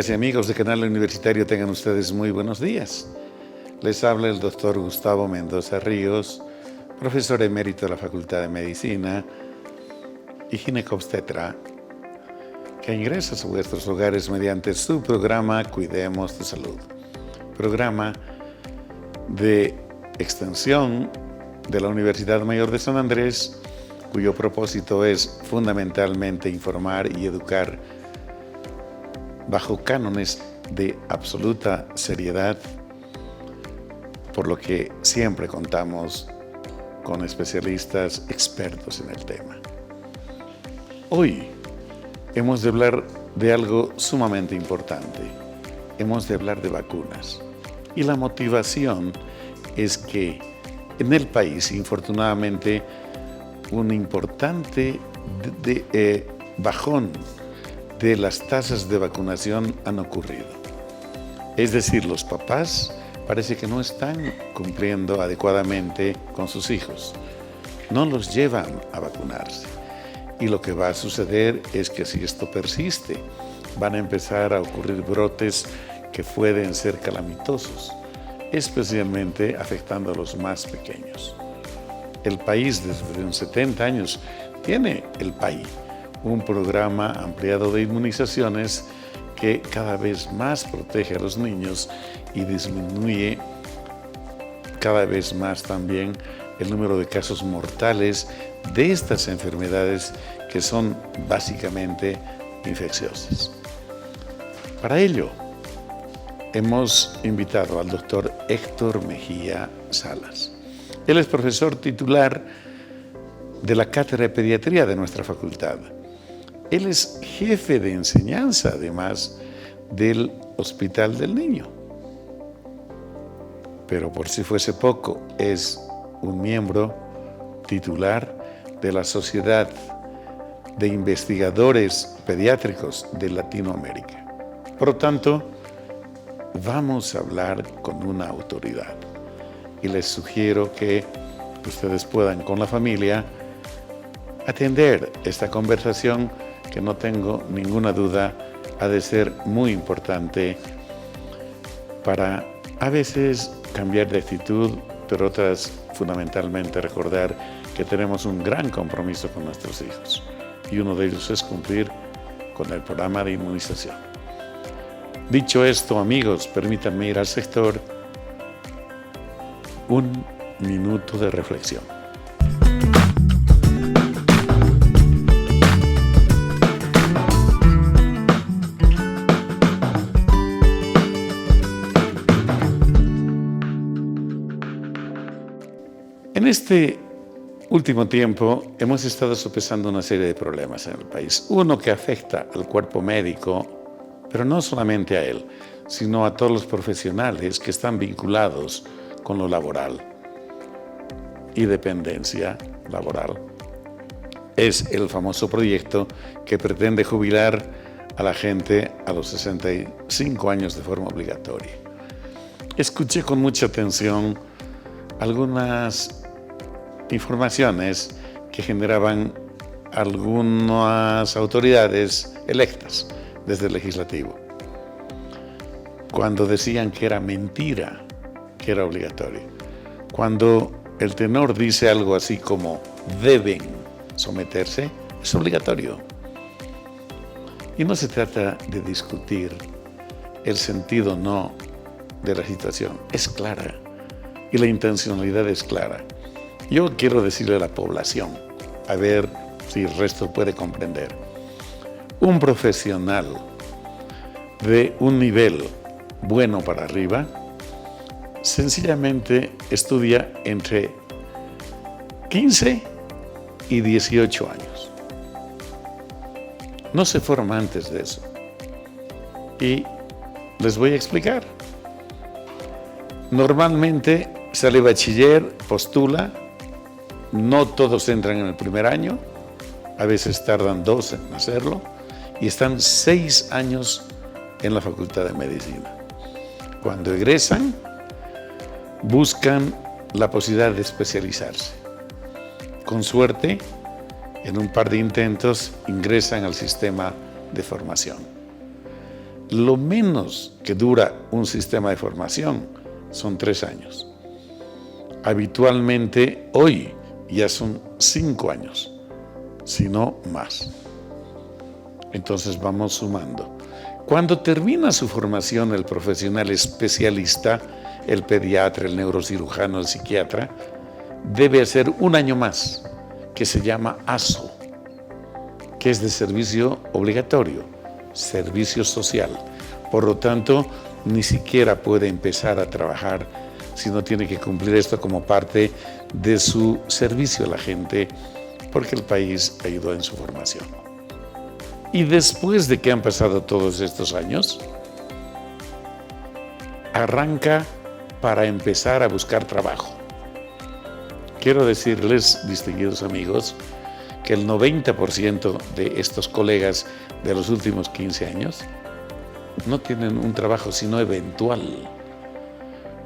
Amigas y amigos de Canal Universitario, tengan ustedes muy buenos días. Les habla el doctor Gustavo Mendoza Ríos, profesor emérito de la Facultad de Medicina y ginecobstetra, que ingresa a vuestros hogares mediante su programa Cuidemos tu Salud. Programa de extensión de la Universidad Mayor de San Andrés, cuyo propósito es fundamentalmente informar y educar bajo cánones de absoluta seriedad, por lo que siempre contamos con especialistas expertos en el tema. Hoy hemos de hablar de algo sumamente importante. Hemos de hablar de vacunas. Y la motivación es que en el país, infortunadamente, un importante bajón de las tasas de vacunación han ocurrido. Es decir, los papás parece que no están cumpliendo adecuadamente con sus hijos. No los llevan a vacunarse. Y lo que va a suceder es que si esto persiste, van a empezar a ocurrir brotes que pueden ser calamitosos, especialmente afectando a los más pequeños. El país desde unos 70 años tiene un programa ampliado de inmunizaciones que cada vez más protege a los niños y disminuye cada vez más también el número de casos mortales de estas enfermedades que son básicamente infecciosas. Para ello, hemos invitado al doctor Héctor Mejía Salas. Él es profesor titular de la Cátedra de Pediatría de nuestra facultad. Él es jefe de enseñanza, además, del Hospital del Niño. Pero por si fuese poco, es un miembro titular de la Sociedad de Investigadores Pediátricos de Latinoamérica. Por lo tanto, vamos a hablar con una autoridad. Y les sugiero que ustedes puedan, con la familia, atender esta conversación que no tengo ninguna duda ha de ser muy importante para a veces cambiar de actitud, pero otras fundamentalmente recordar que tenemos un gran compromiso con nuestros hijos y uno de ellos es cumplir con el programa de inmunización. Dicho esto, amigos, permítanme ir al sector un minuto de reflexión. En este último tiempo hemos estado sopesando una serie de problemas en el país. Uno que afecta al cuerpo médico, pero no solamente a él, sino a todos los profesionales que están vinculados con lo laboral y dependencia laboral. Es el famoso proyecto que pretende jubilar a la gente a los 65 años de forma obligatoria. Escuché con mucha atención algunas informaciones que generaban algunas autoridades electas desde el legislativo, cuando decían que era mentira, que era obligatorio. Cuando el tenor dice algo así como deben someterse, es obligatorio. Y no se trata de discutir el sentido no de la situación, es clara y la intencionalidad es clara. Yo quiero decirle a la población, a ver si el resto puede comprender. Un profesional de un nivel bueno para arriba, sencillamente estudia entre 15 y 18 años. No se forma antes de eso. Y les voy a explicar. Normalmente sale bachiller, postula, no todos entran en el primer año, a veces tardan 2 en hacerlo, y están 6 años en la Facultad de Medicina. Cuando egresan, buscan la posibilidad de especializarse. Con suerte, en un par de intentos ingresan al sistema de formación. lo menos que dura un sistema de formación son 3 años. Habitualmente hoy ya son 5 años, si no más. Entonces vamos sumando. Cuando termina su formación el profesional especialista, el pediatra, el neurocirujano, el psiquiatra, debe hacer 1 año más, que se llama ASO, que es de servicio obligatorio, servicio social. Por lo tanto, ni siquiera puede empezar a trabajar si no tiene que cumplir esto como parte de su servicio a la gente, porque el país ayudó en su formación. Y después de que han pasado todos estos años, arranca para empezar a buscar trabajo. Quiero decirles, distinguidos amigos, que el 90% de estos colegas de los últimos 15 años no tienen un trabajo sino eventual,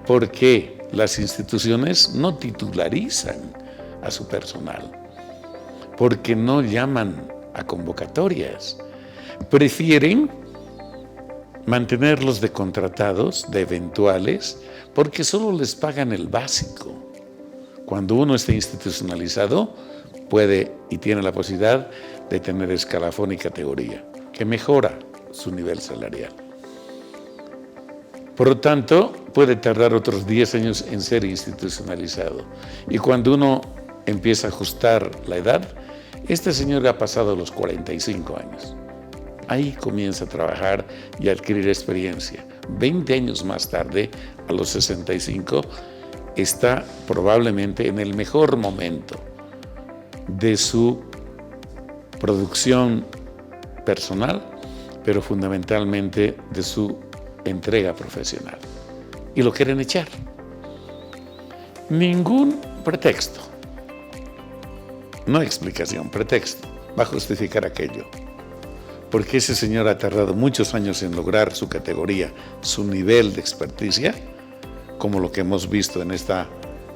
porque las instituciones no titularizan a su personal, porque no llaman a convocatorias, prefieren mantenerlos de contratados, de eventuales, porque solo les pagan el básico. Cuando uno está institucionalizado, puede y tiene la posibilidad de tener escalafón y categoría, que mejora su nivel salarial. Por lo tanto, puede tardar otros 10 años en ser institucionalizado. Y cuando uno empieza a ajustar la edad, este señor ha pasado los 45 años. Ahí comienza a trabajar y a adquirir experiencia. 20 años más tarde, a los 65, está probablemente en el mejor momento de su producción personal, pero fundamentalmente de su entrega profesional. Y lo quieren echar. Ningún pretexto, no explicación, pretexto, va a justificar aquello. Porque ese señor ha tardado muchos años en lograr su categoría, su nivel de experticia, como lo que hemos visto en esta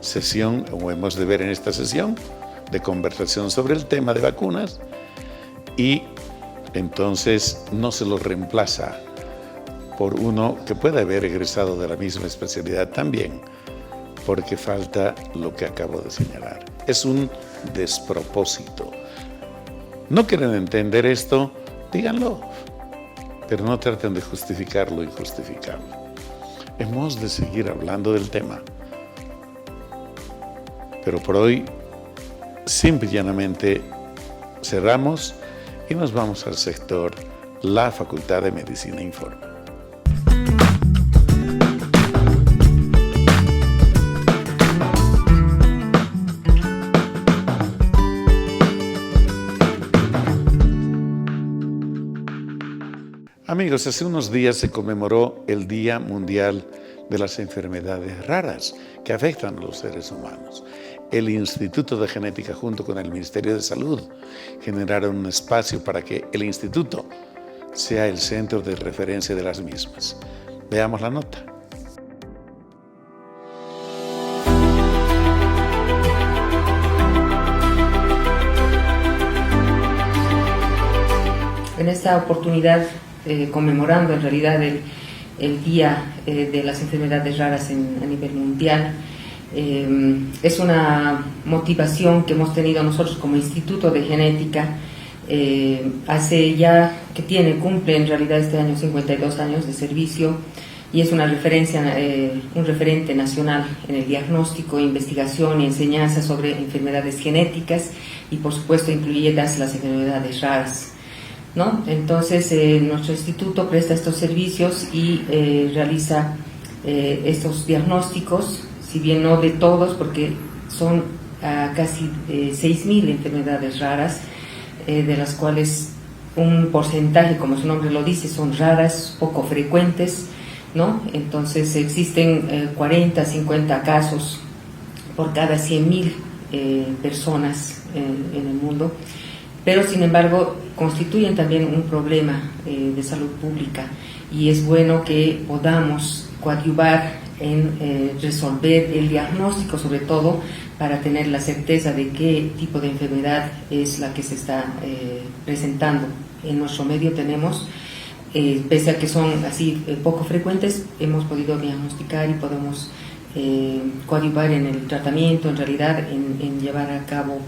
sesión, o hemos de ver en esta sesión de conversación sobre el tema de vacunas, y entonces no se lo reemplaza por uno que puede haber egresado de la misma especialidad también, porque falta lo que acabo de señalar. Es un despropósito. ¿No quieren entender esto? Díganlo, pero no traten de justificar lo injustificable. Hemos de seguir hablando del tema, pero por hoy simple y llanamente cerramos y nos vamos al sector La Facultad de Medicina Informa. Amigos, hace unos días se conmemoró el Día Mundial de las Enfermedades Raras que afectan a los seres humanos. El Instituto de Genética junto con el Ministerio de Salud generaron un espacio para que el instituto sea el centro de referencia de las mismas. Veamos la nota. En esta oportunidad, conmemorando en realidad el Día de las Enfermedades Raras a nivel mundial, es una motivación que hemos tenido nosotros como Instituto de Genética, hace ya que cumple en realidad este año 52 años de servicio, y es una referencia, un referente nacional en el diagnóstico, investigación y enseñanza sobre enfermedades genéticas y por supuesto incluidas las enfermedades raras, ¿no? Entonces nuestro instituto presta estos servicios y realiza estos diagnósticos, si bien no de todos, porque son casi 6.000 enfermedades raras, de las cuales un porcentaje, como su nombre lo dice, son raras, poco frecuentes, ¿no? Entonces existen 40, 50 casos por cada 100.000 personas en el mundo, pero sin embargo constituyen también un problema de salud pública, y es bueno que podamos coadyuvar en resolver el diagnóstico, sobre todo para tener la certeza de qué tipo de enfermedad es la que se está presentando. En nuestro medio tenemos pese a que son así poco frecuentes, hemos podido diagnosticar y podemos coadyuvar en el tratamiento, en realidad en llevar a cabo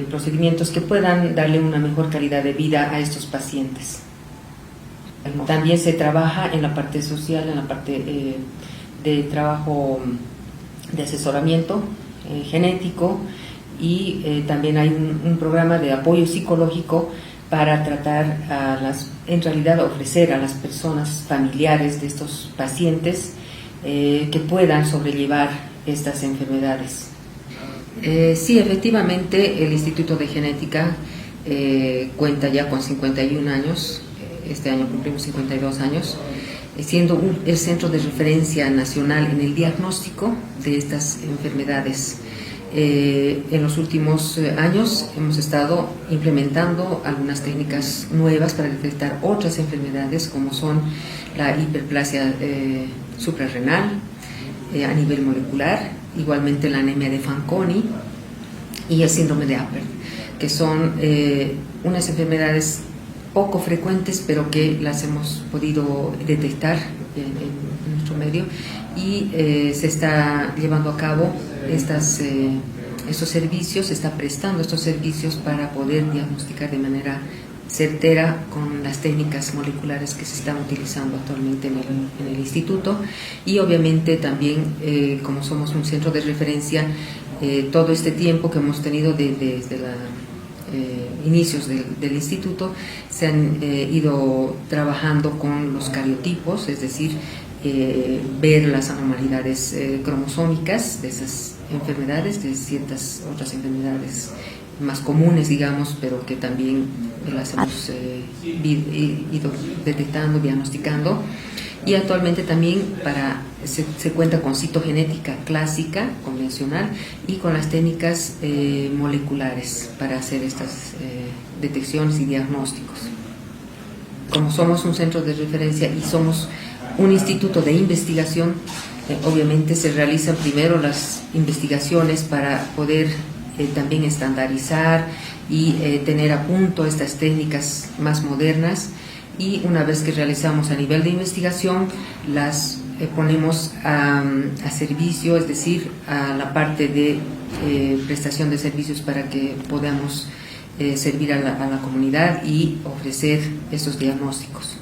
procedimientos que puedan darle una mejor calidad de vida a estos pacientes. También se trabaja en la parte social, en la parte de trabajo de asesoramiento genético, y también hay un programa de apoyo psicológico para tratar en realidad ofrecer a las personas familiares de estos pacientes que puedan sobrellevar estas enfermedades. Sí, efectivamente, el Instituto de Genética cuenta ya con 51 años, este año cumplimos 52 años, siendo el centro de referencia nacional en el diagnóstico de estas enfermedades. En los últimos años hemos estado implementando algunas técnicas nuevas para detectar otras enfermedades, como son la hiperplasia suprarrenal a nivel molecular, igualmente la anemia de Fanconi y el síndrome de Apert, que son unas enfermedades poco frecuentes, pero que las hemos podido detectar en nuestro medio, y se está llevando a cabo estos servicios, se está prestando estos servicios para poder diagnosticar de manera certera con las técnicas moleculares que se están utilizando actualmente en el instituto. Y obviamente también, como somos un centro de referencia, todo este tiempo que hemos tenido desde inicios del instituto, se han ido trabajando con los cariotipos, es decir, ver las anormalidades cromosómicas de esas enfermedades, de ciertas otras enfermedades más comunes, digamos, pero que también las hemos ido detectando, diagnosticando. Y actualmente también se cuenta con citogenética clásica, convencional, y con las técnicas moleculares para hacer estas detecciones y diagnósticos. Como somos un centro de referencia y somos un instituto de investigación, obviamente se realizan primero las investigaciones para poder también estandarizar y tener a punto estas técnicas más modernas, y una vez que realizamos a nivel de investigación las ponemos a servicio, es decir, a la parte de prestación de servicios para que podamos servir a la comunidad y ofrecer estos diagnósticos.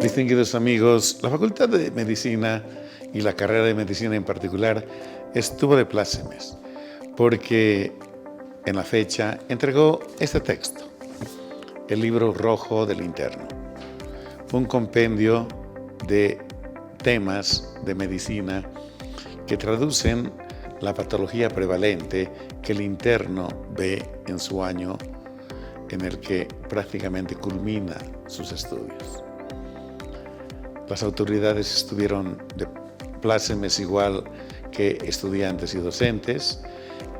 Distinguidos amigos, la Facultad de Medicina y la carrera de Medicina en particular estuvo de plácemes, porque en la fecha entregó este texto, el libro rojo del interno, un compendio de temas de medicina que traducen la patología prevalente que el interno ve en su año en el que prácticamente culmina sus estudios. Las autoridades estuvieron de plácemes igual que estudiantes y docentes,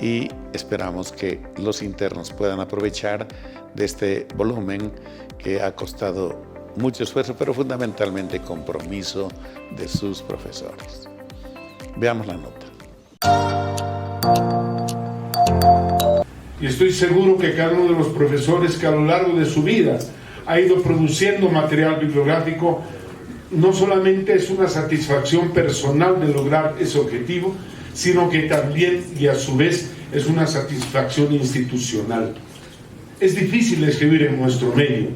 y esperamos que los internos puedan aprovechar de este volumen que ha costado mucho esfuerzo, pero fundamentalmente compromiso de sus profesores. Veamos la nota. Y estoy seguro que cada uno de los profesores que a lo largo de su vida ha ido produciendo material bibliográfico, no solamente es una satisfacción personal de lograr ese objetivo, sino que también, y a su vez, es una satisfacción institucional. Es difícil escribir en nuestro medio,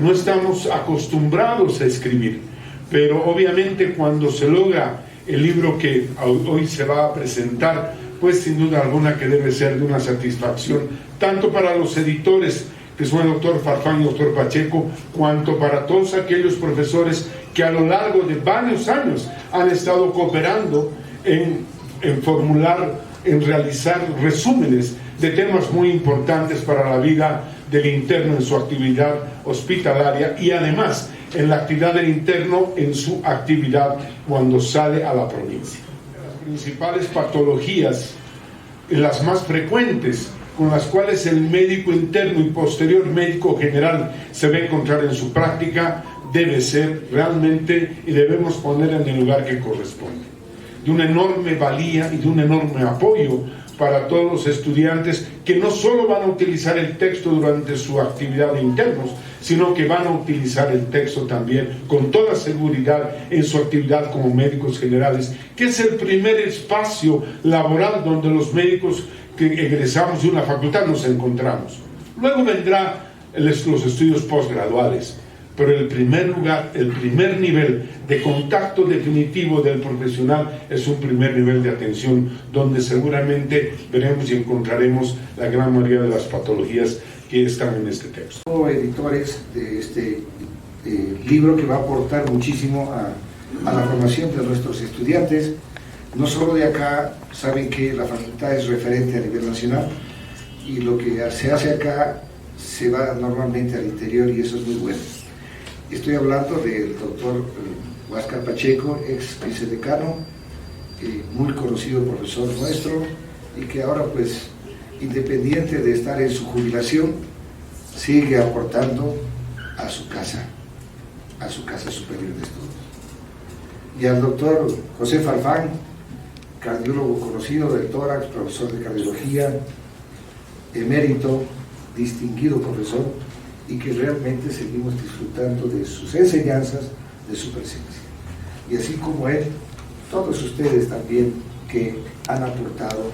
no estamos acostumbrados a escribir, pero obviamente cuando se logra el libro que hoy se va a presentar, pues sin duda alguna que debe ser de una satisfacción, tanto para los editores, que son el doctor Farfán y el doctor Pacheco, cuanto para todos aquellos profesores que a lo largo de varios años han estado cooperando en formular, en realizar resúmenes de temas muy importantes para la vida del interno en su actividad hospitalaria, y además en la actividad del interno en su actividad cuando sale a la provincia. Las principales patologías, las más frecuentes, con las cuales el médico interno y posterior médico general se va a encontrar en su práctica, debe ser realmente, y debemos poner en el lugar que corresponde. de una enorme valía y de un enorme apoyo para todos los estudiantes que no solo van a utilizar el texto durante su actividad de internos, sino que van a utilizar el texto también con toda seguridad en su actividad como médicos generales, que es el primer espacio laboral donde los médicos que egresamos de una facultad nos encontramos. Luego vendrá los estudios posgraduales, pero el primer lugar, el primer nivel de contacto definitivo del profesional es un primer nivel de atención donde seguramente veremos y encontraremos la gran mayoría de las patologías que están en este texto. Editores de este libro que va a aportar muchísimo a la formación de nuestros estudiantes, no solo de acá. Saben que la facultad es referente a nivel nacional y lo que se hace acá se va normalmente al interior y eso es muy bueno. Estoy hablando del doctor Huáscar Pacheco, ex vicedecano, muy conocido profesor nuestro y que ahora pues independiente de estar en su jubilación sigue aportando a su casa superior de estudios. Y al doctor José Farfán, cardiólogo conocido del tórax, profesor de cardiología, emérito, distinguido profesor, y que realmente seguimos disfrutando de sus enseñanzas, de su presencia. Y así como él, todos ustedes también que han aportado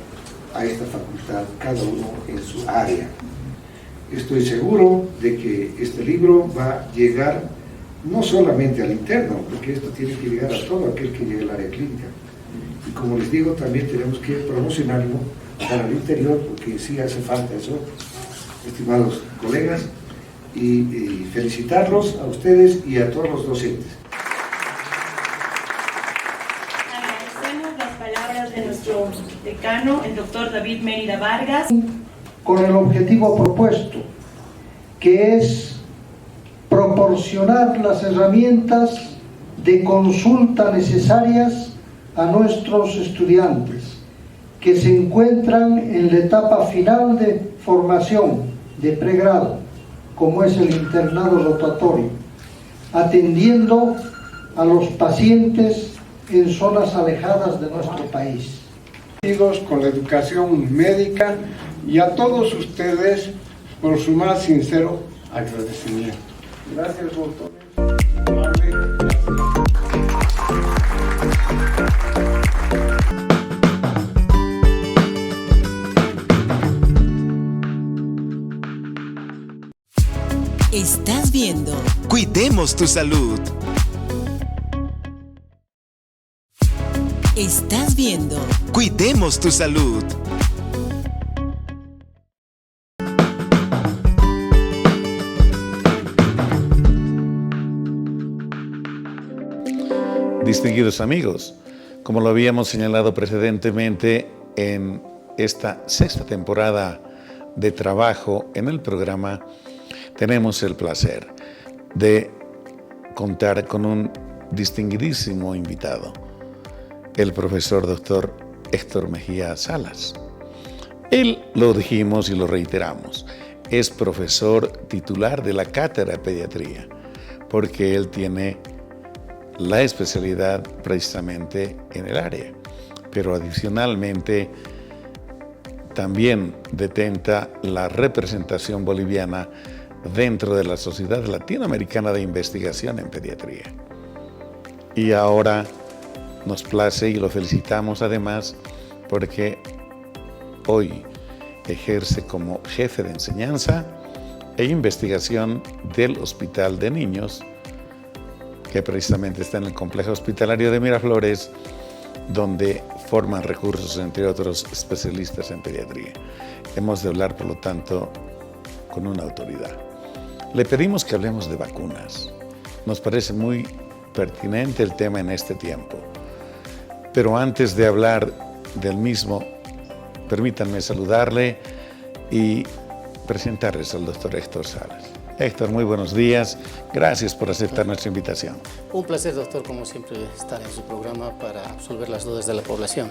a esta facultad, cada uno en su área. Estoy seguro de que este libro va a llegar no solamente al interno, porque esto tiene que llegar a todo aquel que llegue al área clínica. Y como les digo, también tenemos que promocionarlo para el interior, porque sí hace falta eso, estimados colegas, y felicitarlos a ustedes y a todos los docentes. Agradecemos las palabras de nuestro decano, el doctor David Mérida Vargas. Con el objetivo propuesto, que es proporcionar las herramientas de consulta necesarias a nuestros estudiantes que se encuentran en la etapa final de formación de pregrado, como es el internado rotatorio, atendiendo a los pacientes en zonas alejadas de nuestro país. Con la educación médica y a todos ustedes por su más sincero agradecimiento. Gracias, doctor. Estás viendo Cuidemos tu Salud. Estás viendo Cuidemos tu Salud. Distinguidos amigos, como lo habíamos señalado precedentemente en esta sexta temporada de trabajo en el programa, tenemos el placer de contar con un distinguidísimo invitado, el profesor doctor Héctor Mejía Salas. Él, lo dijimos y lo reiteramos, es profesor titular de la cátedra de pediatría, porque él tiene la especialidad precisamente en el área, pero adicionalmente también detenta la representación boliviana dentro de la Sociedad Latinoamericana de Investigación en Pediatría. Y ahora nos place y lo felicitamos además porque hoy ejerce como jefe de enseñanza e investigación del Hospital de Niños, que precisamente está en el complejo hospitalario de Miraflores, donde forman recursos, entre otros, especialistas en pediatría. Hemos de hablar, por lo tanto, con una autoridad. Le pedimos que hablemos de vacunas. Nos parece muy pertinente el tema en este tiempo. Pero antes de hablar del mismo, permítanme saludarle y presentarles al doctor Héctor Salas. Héctor, muy buenos días. Gracias por aceptar nuestra invitación. Un placer, doctor, como siempre, estar en su programa para absolver las dudas de la población.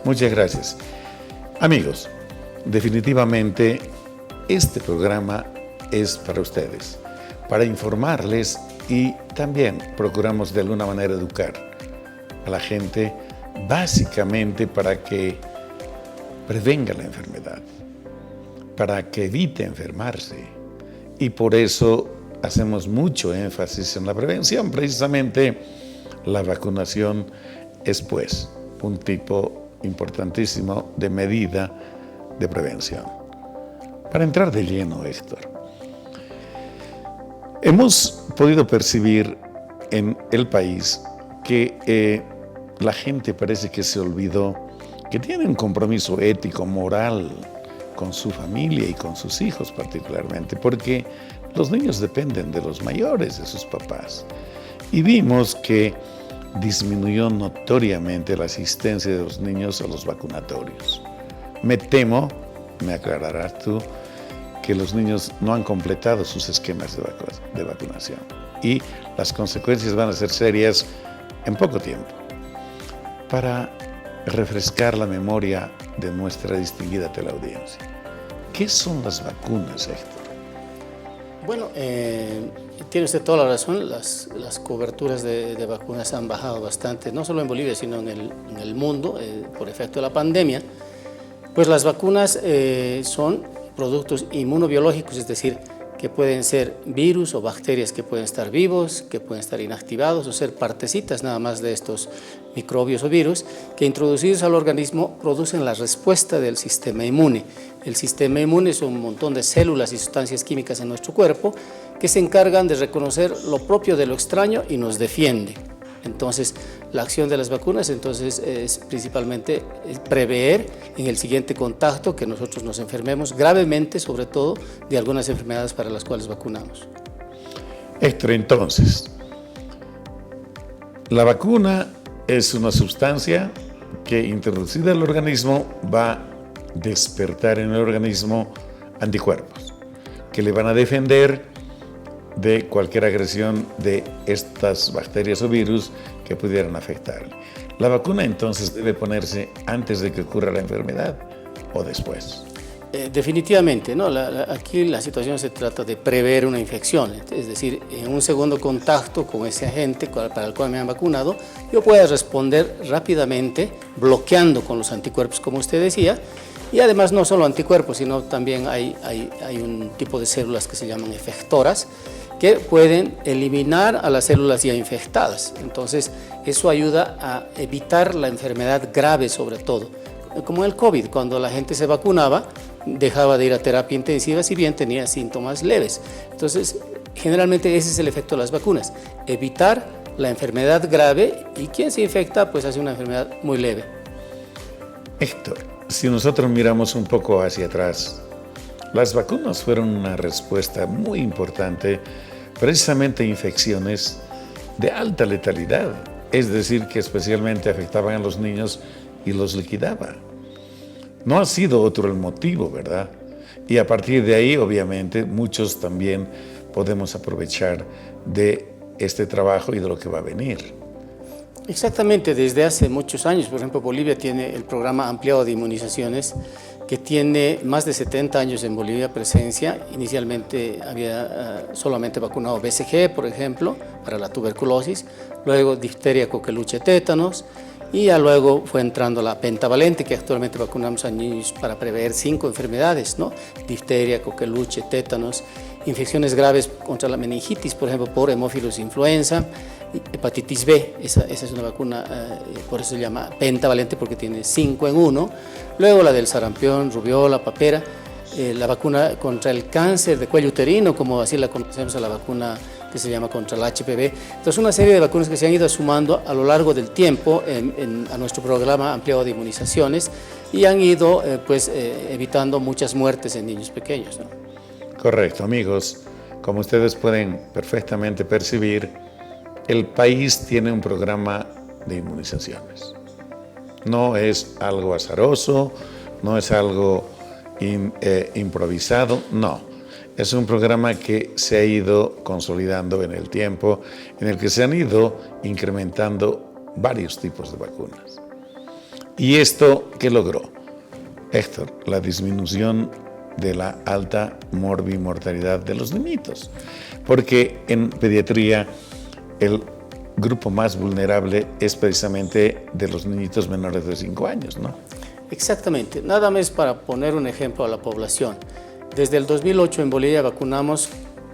Muchas gracias. Amigos, definitivamente este programa es para ustedes, para informarles y también procuramos de alguna manera educar a la gente básicamente para que prevenga la enfermedad, para que evite enfermarse. Y por eso hacemos mucho énfasis en la prevención. Precisamente la vacunación es, pues, un tipo importantísimo de medida de prevención. Para entrar de lleno, Héctor, hemos podido percibir en el país que la gente parece que se olvidó que tiene un compromiso ético, moral, con su familia y con sus hijos particularmente, porque los niños dependen de los mayores, de sus papás. Y vimos que disminuyó notoriamente la asistencia de los niños a los vacunatorios. Me temo, me aclararás tú, que los niños no han completado sus esquemas de vacunación y las consecuencias van a ser serias en poco tiempo. Para refrescar la memoria de nuestra distinguida teleaudiencia, ¿qué son las vacunas, Héctor? Bueno, tiene usted toda la razón, las coberturas de vacunas han bajado bastante, no solo en Bolivia, sino en el mundo, por efecto de la pandemia. Pues las vacunas son productos inmunobiológicos, es decir, que pueden ser virus o bacterias que pueden estar vivos, que pueden estar inactivados o ser partecitas nada más de estos microbios o virus que introducidos al organismo producen la respuesta del sistema inmune. El sistema inmune es un montón de células y sustancias químicas en nuestro cuerpo que se encargan de reconocer lo propio de lo extraño y nos defiende. Entonces, la acción de las vacunas es principalmente prever en el siguiente contacto que nosotros nos enfermemos gravemente, sobre todo de algunas enfermedades para las cuales vacunamos. Héctor, entonces, la vacuna es una sustancia que introducida al organismo va a despertar en el organismo anticuerpos que le van a defender de cualquier agresión de estas bacterias o virus que pudieran afectarle. ¿La vacuna entonces debe ponerse antes de que ocurra la enfermedad o después? Definitivamente, ¿no? Aquí la situación se trata de prever una infección, es decir, en un segundo contacto con ese agente para el cual me han vacunado, yo puedo responder rápidamente, bloqueando con los anticuerpos, como usted decía, y además no solo anticuerpos, sino también hay un tipo de células que se llaman efectoras, que pueden eliminar a las células ya infectadas. Entonces, eso ayuda a evitar la enfermedad grave sobre todo. Como el COVID, cuando la gente se vacunaba, dejaba de ir a terapia intensiva si bien tenía síntomas leves. Entonces, generalmente ese es el efecto de las vacunas, evitar la enfermedad grave y quien se infecta pues hace una enfermedad muy leve. Héctor, si nosotros miramos un poco hacia atrás, las vacunas fueron una respuesta muy importante precisamente a infecciones de alta letalidad, es decir, que especialmente afectaban a los niños y los liquidaba. No ha sido otro el motivo, ¿verdad? Y a partir de ahí, obviamente, muchos también podemos aprovechar de este trabajo y de lo que va a venir. Exactamente, desde hace muchos años, por ejemplo, Bolivia tiene el programa ampliado de inmunizaciones que tiene más de 70 años en Bolivia presencia. Inicialmente había solamente vacunado BCG, por ejemplo, para la tuberculosis, luego difteria, coqueluche, tétanos, y ya luego fue entrando la pentavalente, que actualmente vacunamos a niños para prever 5 enfermedades, ¿no? Difteria, coqueluche, tétanos, infecciones graves contra la meningitis, por ejemplo, por hemófilos influenza, hepatitis B, esa es una vacuna, por eso se llama pentavalente, porque tiene 5 en 1. Luego la del sarampión, rubiola, papera, la vacuna contra el cáncer de cuello uterino, como así la conocemos, a la vacuna que se llama contra el HPV. Entonces, una serie de vacunas que se han ido sumando a lo largo del tiempo a nuestro programa ampliado de inmunizaciones y han ido evitando muchas muertes en niños pequeños, ¿no? Correcto, amigos. Como ustedes pueden perfectamente percibir, el país tiene un programa de inmunizaciones. No es algo azaroso, no es algo improvisado, no. Es un programa que se ha ido consolidando en el tiempo, en el que se han ido incrementando varios tipos de vacunas. ¿Y esto qué logró? Héctor, la disminución de la alta morbimortalidad de los niñitos. Porque en pediatría el grupo más vulnerable es precisamente de los niñitos menores de 5 años, ¿no? Exactamente. Nada más para poner un ejemplo a la población. Desde el 2008 en Bolivia vacunamos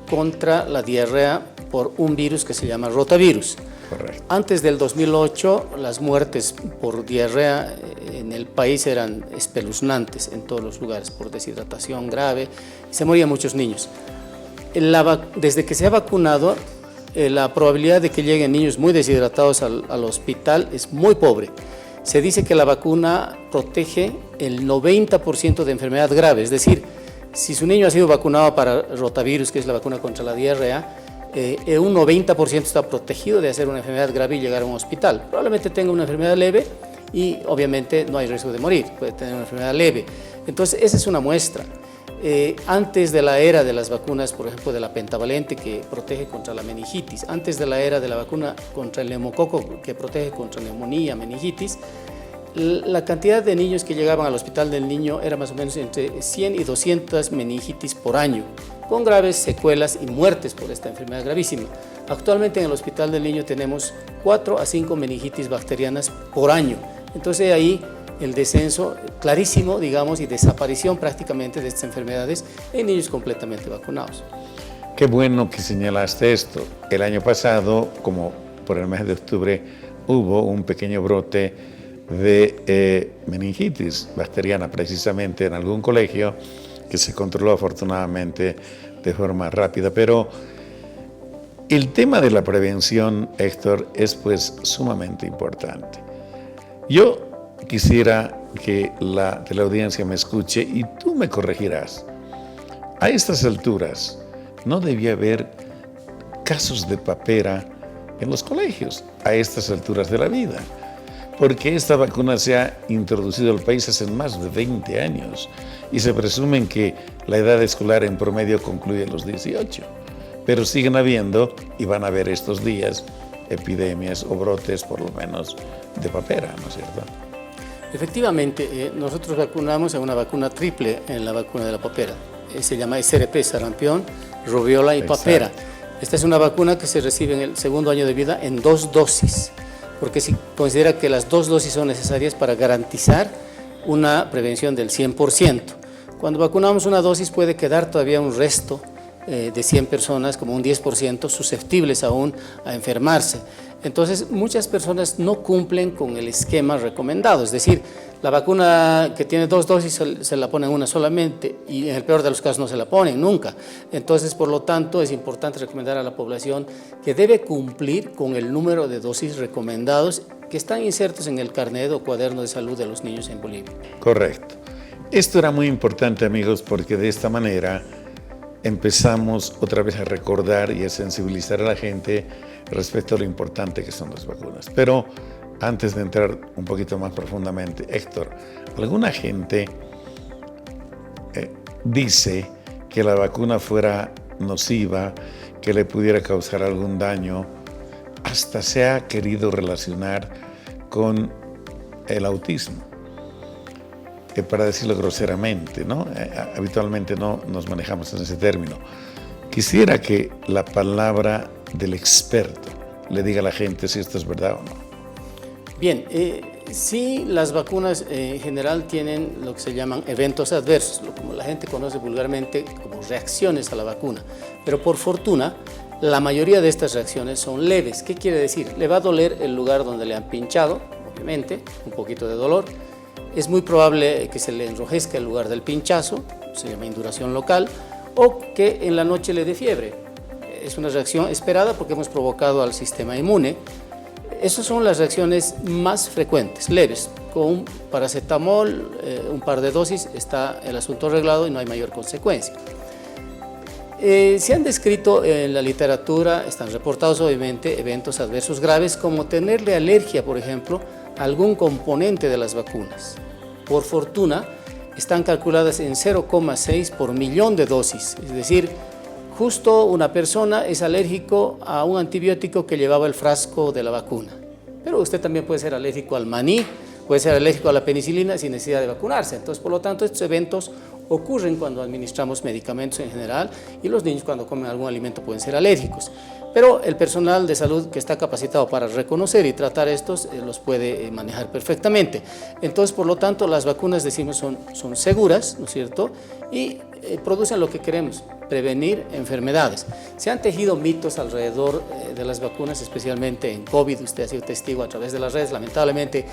contra la diarrea por un virus que se llama rotavirus. Correcto. Antes del 2008, las muertes por diarrea en el país eran espeluznantes en todos los lugares, por deshidratación grave, y se morían muchos niños. Desde que se ha vacunado, la probabilidad de que lleguen niños muy deshidratados al hospital es muy pobre. Se dice que la vacuna protege el 90% de enfermedad grave, es decir, si su niño ha sido vacunado para rotavirus, que es la vacuna contra la diarrea, un 90% está protegido de hacer una enfermedad grave y llegar a un hospital. Probablemente tenga una enfermedad leve y obviamente no hay riesgo de morir, puede tener una enfermedad leve. Entonces esa es una muestra. Antes de la era de las vacunas, por ejemplo, de la pentavalente que protege contra la meningitis, antes de la era de la vacuna contra el neumococo que protege contra neumonía, meningitis, la cantidad de niños que llegaban al hospital del niño era más o menos entre 100 y 200 meningitis por año, con graves secuelas y muertes por esta enfermedad gravísima. Actualmente en el hospital del niño tenemos 4 a 5 meningitis bacterianas por año. Entonces ahí el descenso clarísimo, digamos, y desaparición prácticamente de estas enfermedades en niños completamente vacunados. Qué bueno que señalaste esto. El año pasado, como por el mes de octubre, hubo un pequeño brote de meningitis bacteriana precisamente en algún colegio que se controló afortunadamente de forma rápida. Pero el tema de la prevención, Héctor, es pues sumamente importante. Yo quisiera que la teleaudiencia me escuche y tú me corregirás. A estas alturas no debía haber casos de papera en los colegios, a estas alturas de la vida, porque esta vacuna se ha introducido al país hace más de 20 años y se presume que la edad escolar en promedio concluye a los 18, pero siguen habiendo y van a haber estos días epidemias o brotes por lo menos de papera, ¿no es cierto? Efectivamente, nosotros vacunamos a una vacuna triple en la vacuna de la papera. Se llama SRP, sarampión, rubiola y papera. Esta es una vacuna que se recibe en el segundo año de vida en 2 dosis, porque se considera que las 2 dosis son necesarias para garantizar una prevención del 100%. Cuando vacunamos una dosis puede quedar todavía un resto de 100 personas, como un 10%, susceptibles aún a enfermarse. Entonces, muchas personas no cumplen con el esquema recomendado, es decir, la vacuna que tiene 2 dosis se la ponen una solamente y en el peor de los casos no se la ponen nunca. Entonces, por lo tanto, es importante recomendar a la población que debe cumplir con el número de dosis recomendados que están insertos en el carnet o cuaderno de salud de los niños en Bolivia. Correcto. Esto era muy importante, amigos, porque de esta manera empezamos otra vez a recordar y a sensibilizar a la gente respecto a lo importante que son las vacunas. Pero antes de entrar un poquito más profundamente, Héctor, alguna gente dice que la vacuna fuera nociva, que le pudiera causar algún daño, hasta se ha querido relacionar con el autismo. Para decirlo groseramente, ¿no? Habitualmente no nos manejamos en ese término. Quisiera que la palabra del experto le diga a la gente si esto es verdad o no. Bien, sí, las vacunas en general tienen lo que se llaman eventos adversos, como la gente conoce vulgarmente como reacciones a la vacuna, pero por fortuna la mayoría de estas reacciones son leves. ¿Qué quiere decir? Le va a doler el lugar donde le han pinchado, obviamente, un poquito de dolor. Es muy probable que se le enrojezca el lugar del pinchazo, se llama induración local, o que en la noche le dé fiebre. Es una reacción esperada porque hemos provocado al sistema inmune. Esas son las reacciones más frecuentes, leves. Con un paracetamol, un par de dosis, está el asunto arreglado y no hay mayor consecuencia. Se han descrito en la literatura, están reportados obviamente, eventos adversos graves como tenerle alergia, por ejemplo, a algún componente de las vacunas. Por fortuna, están calculadas en 0,6 por millón de dosis, es decir, justo una persona es alérgico a un antibiótico que llevaba el frasco de la vacuna. Pero usted también puede ser alérgico al maní, puede ser alérgico a la penicilina sin necesidad de vacunarse. Entonces, por lo tanto, estos eventos ocurren cuando administramos medicamentos en general y los niños cuando comen algún alimento pueden ser alérgicos. pero el personal de salud que está capacitado para reconocer y tratar estos los puede manejar perfectamente. Entonces, por lo tanto, las vacunas, decimos, son seguras, ¿no es cierto? Y producen lo que queremos, prevenir enfermedades. Se han tejido mitos alrededor de las vacunas, especialmente en COVID. Usted ha sido testigo a través de las redes. Lamentablemente,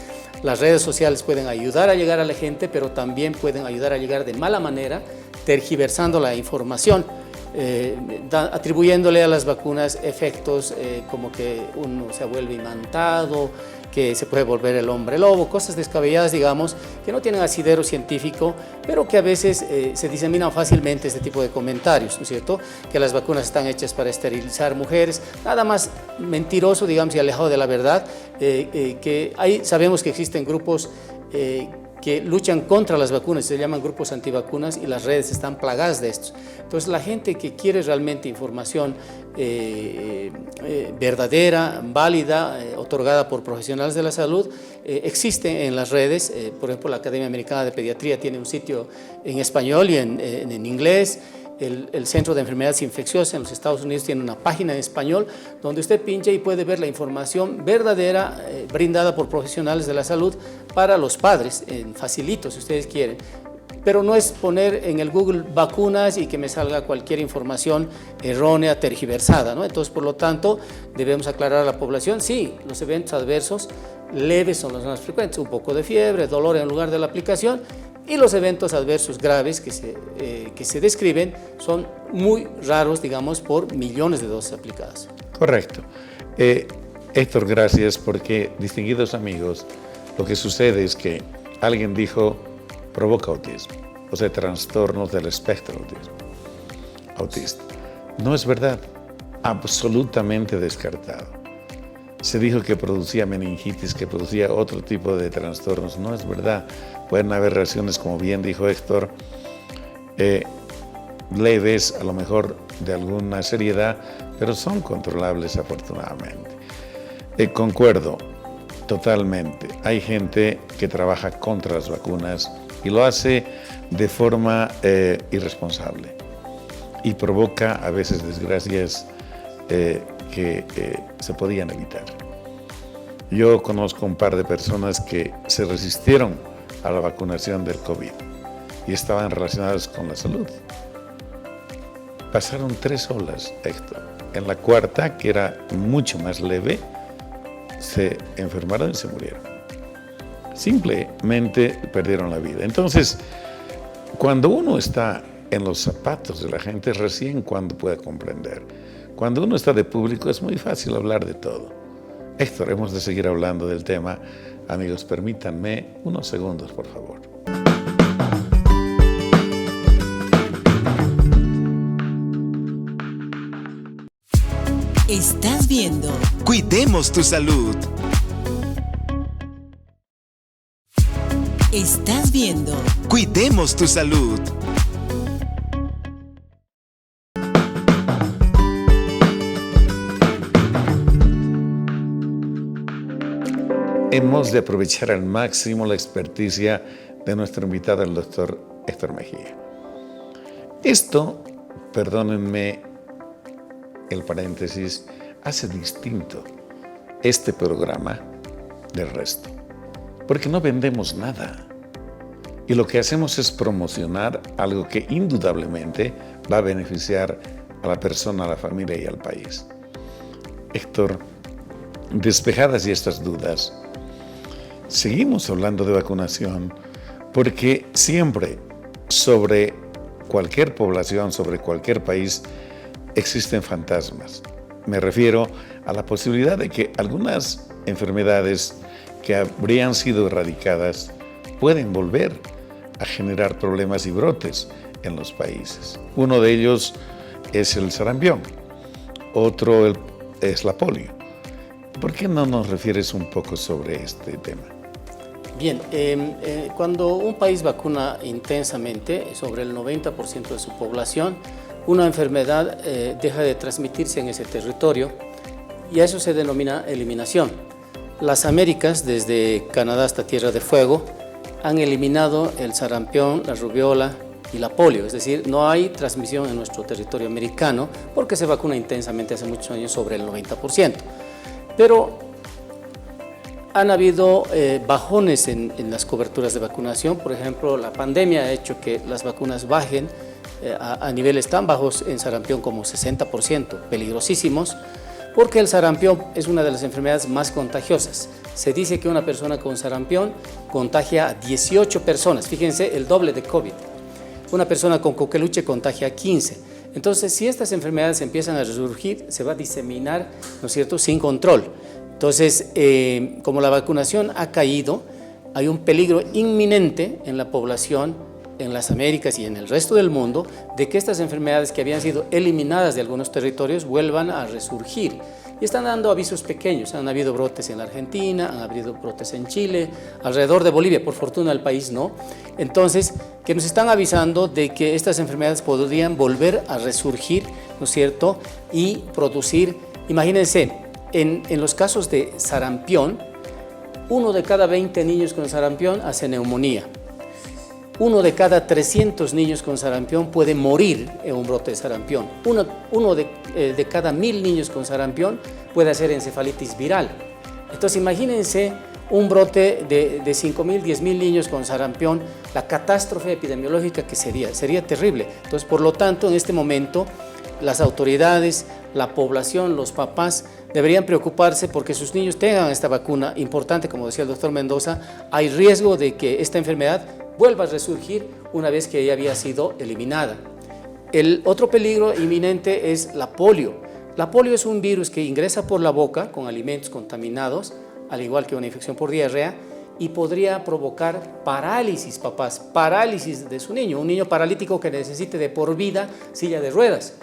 las redes sociales pueden ayudar a llegar a la gente, pero también pueden ayudar a llegar de mala manera, tergiversando la información, atribuyéndole a las vacunas efectos como que uno se vuelve imantado, que se puede volver el hombre lobo, cosas descabelladas, digamos, que no tienen asidero científico, pero que a veces se diseminan fácilmente este tipo de comentarios, ¿no es cierto? Que las vacunas están hechas para esterilizar mujeres, nada más mentiroso, digamos, y alejado de la verdad, que sabemos que existen grupos que luchan contra las vacunas, se llaman grupos antivacunas, y las redes están plagadas de estos. Entonces, la gente que quiere realmente información verdadera, válida, otorgada por profesionales de la salud, existe en las redes. Por ejemplo, la Academia Americana de Pediatría tiene un sitio en español y en inglés. El Centro de Enfermedades Infecciosas en los Estados Unidos tiene una página en español donde usted pincha y puede ver la información verdadera brindada por profesionales de la salud para los padres, en facilito si ustedes quieren. Pero no es poner en el Google vacunas y que me salga cualquier información errónea, tergiversada, ¿no? Entonces, por lo tanto, debemos aclarar a la población, sí, los eventos adversos leves son los más frecuentes, un poco de fiebre, dolor en lugar de la aplicación, y los eventos adversos graves que se describen son muy raros, digamos, por millones de dosis aplicadas. Correcto. Héctor, gracias, porque, distinguidos amigos, lo que sucede es que alguien dijo provoca autismo, o sea, trastornos del espectro autista. No es verdad, absolutamente descartado. Se dijo que producía meningitis, que producía otro tipo de trastornos. No es verdad. Pueden haber reacciones, como bien dijo Héctor, leves, a lo mejor de alguna seriedad, pero son controlables afortunadamente. Concuerdo totalmente. Hay gente que trabaja contra las vacunas y lo hace de forma irresponsable y provoca a veces desgracias que se podían evitar. Yo conozco un par de personas que se resistieron a la vacunación del COVID y estaban relacionadas con la salud. Pasaron 3 olas, Héctor. En la cuarta, que era mucho más leve, se enfermaron y se murieron. Simplemente perdieron la vida. Entonces, cuando uno está en los zapatos de la gente, recién cuando puede comprender. Cuando uno está de público es muy fácil hablar de todo. Héctor, hemos de seguir hablando del tema. Amigos, permítanme unos segundos, por favor. Estás viendo Cuidemos tu Salud. Estás viendo Cuidemos tu Salud. Hemos de aprovechar al máximo la experticia de nuestro invitado, el doctor Héctor Mejía. Esto, perdónenme el paréntesis, hace distinto este programa del resto, porque no vendemos nada. Y lo que hacemos es promocionar algo que indudablemente va a beneficiar a la persona, a la familia y al país. Héctor, despejadas ya estas dudas, seguimos hablando de vacunación porque siempre sobre cualquier población, sobre cualquier país, existen fantasmas. Me refiero a la posibilidad de que algunas enfermedades que habrían sido erradicadas pueden volver a generar problemas y brotes en los países. Uno de ellos es el sarampión, otro es la polio. ¿Por qué no nos refieres un poco sobre este tema? Bien, cuando un país vacuna intensamente, sobre el 90% de su población, una enfermedad deja de transmitirse en ese territorio y a eso se denomina eliminación. Las Américas, desde Canadá hasta Tierra de Fuego, han eliminado el sarampión, la rubiola, y la polio, es decir, no hay transmisión en nuestro territorio americano porque se vacuna intensamente hace muchos años, sobre el 90%. Pero han habido bajones en las coberturas de vacunación. Por ejemplo, la pandemia ha hecho que las vacunas bajen a niveles tan bajos en sarampión como 60%, peligrosísimos, porque el sarampión es una de las enfermedades más contagiosas. Se dice que una persona con sarampión contagia a 18 personas, fíjense, el doble de COVID. Una persona con coqueluche contagia a 15. Entonces, si estas enfermedades empiezan a resurgir, se va a diseminar, ¿no es cierto?, sin control. Entonces, como la vacunación ha caído, hay un peligro inminente en la población, en las Américas y en el resto del mundo, de que estas enfermedades que habían sido eliminadas de algunos territorios vuelvan a resurgir. Y están dando avisos pequeños. Han habido brotes en la Argentina, han habido brotes en Chile, alrededor de Bolivia, por fortuna el país no. Entonces, que nos están avisando de que estas enfermedades podrían volver a resurgir, ¿no es cierto?, y producir, imagínense, en los casos de sarampión, 1 de cada 20 niños con sarampión hace neumonía. 1 de cada 300 niños con sarampión puede morir en un brote de sarampión. Uno de cada 1000 niños con sarampión puede hacer encefalitis viral. Entonces imagínense un brote de 5.000, 10.000 niños con sarampión, la catástrofe epidemiológica que sería terrible. Entonces, por lo tanto, en este momento, las autoridades, la población, los papás deberían preocuparse porque sus niños tengan esta vacuna importante. Como decía el doctor Mendoza, hay riesgo de que esta enfermedad vuelva a resurgir una vez que ya había sido eliminada. El otro peligro inminente es la polio. La polio es un virus que ingresa por la boca con alimentos contaminados, al igual que una infección por diarrea, y podría provocar parálisis, papás, parálisis de su niño, un niño paralítico que necesite de por vida silla de ruedas.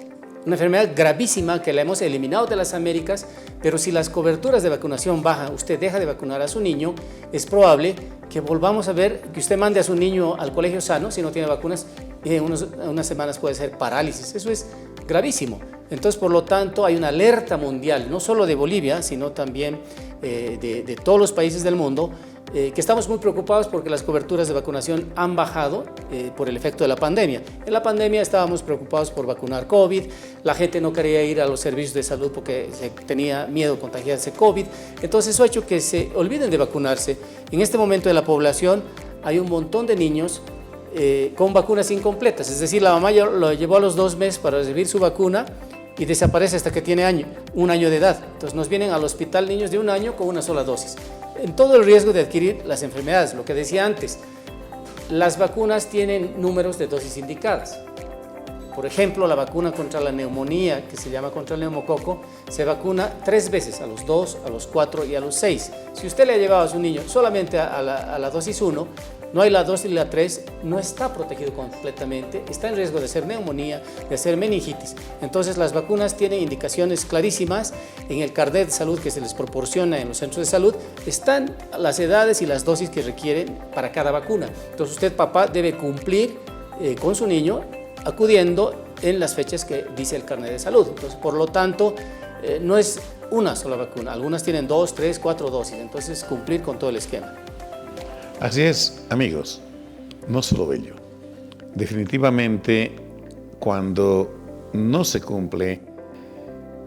Una enfermedad gravísima que la hemos eliminado de las Américas, pero si las coberturas de vacunación bajan, usted deja de vacunar a su niño, es probable que volvamos a ver que usted mande a su niño al colegio sano si no tiene vacunas y en unas semanas puede ser parálisis. Eso es gravísimo. Entonces, por lo tanto, hay una alerta mundial, no solo de Bolivia, sino también de todos los países del mundo, que estamos muy preocupados porque las coberturas de vacunación han bajado por el efecto de la pandemia. En la pandemia estábamos preocupados por vacunar COVID, la gente no quería ir a los servicios de salud porque se tenía miedo de contagiarse COVID, entonces eso ha hecho que se olviden de vacunarse. En este momento en la población hay un montón de niños con vacunas incompletas, es decir, la mamá lo llevó a los 2 meses para recibir su vacuna y desaparece hasta que tiene 1 año de edad. Entonces nos vienen al hospital niños de 1 año con una sola dosis, en todo el riesgo de adquirir las enfermedades. Lo que decía antes, las vacunas tienen números de dosis indicadas. Por ejemplo, la vacuna contra la neumonía, que se llama contra el neumococo, se vacuna 3 veces, a los 2, a los 4 y a los 6. Si usted le ha llevado a su niño solamente a la dosis 1, no hay la 2 y la 3, no está protegido completamente, está en riesgo de hacer neumonía, de hacer meningitis. Entonces las vacunas tienen indicaciones clarísimas en el carnet de salud que se les proporciona en los centros de salud, están las edades y las dosis que requieren para cada vacuna. Entonces usted, papá, debe cumplir con su niño acudiendo en las fechas que dice el carnet de salud. Entonces, por lo tanto, no es una sola vacuna, algunas tienen 2, 3, 4 dosis, entonces cumplir con todo el esquema. Así es, amigos, no solo ello. Definitivamente, cuando no se cumple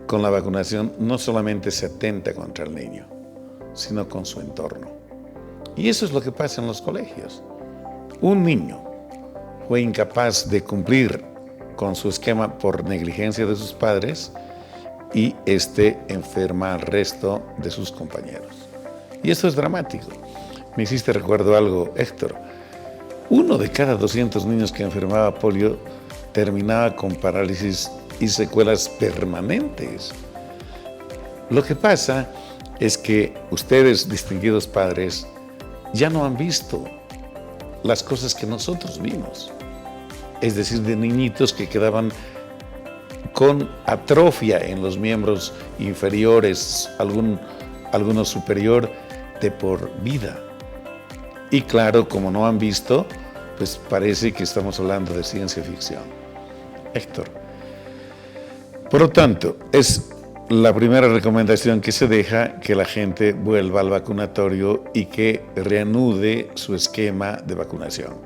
con la vacunación, no solamente se atenta contra el niño, sino con su entorno. Y eso es lo que pasa en los colegios. Un niño fue incapaz de cumplir con su esquema por negligencia de sus padres y enferma al resto de sus compañeros. Y esto es dramático. Me hiciste recuerdo algo, Héctor. 1 de cada 200 niños que enfermaba polio terminaba con parálisis y secuelas permanentes. Lo que pasa es que ustedes, distinguidos padres, ya no han visto las cosas que nosotros vimos. Es decir, de niñitos que quedaban con atrofia en los miembros inferiores, algunos superior, de por vida. Y claro, como no han visto, pues parece que estamos hablando de ciencia ficción. Héctor. Por lo tanto, es la primera recomendación que se deja, que la gente vuelva al vacunatorio y que reanude su esquema de vacunación.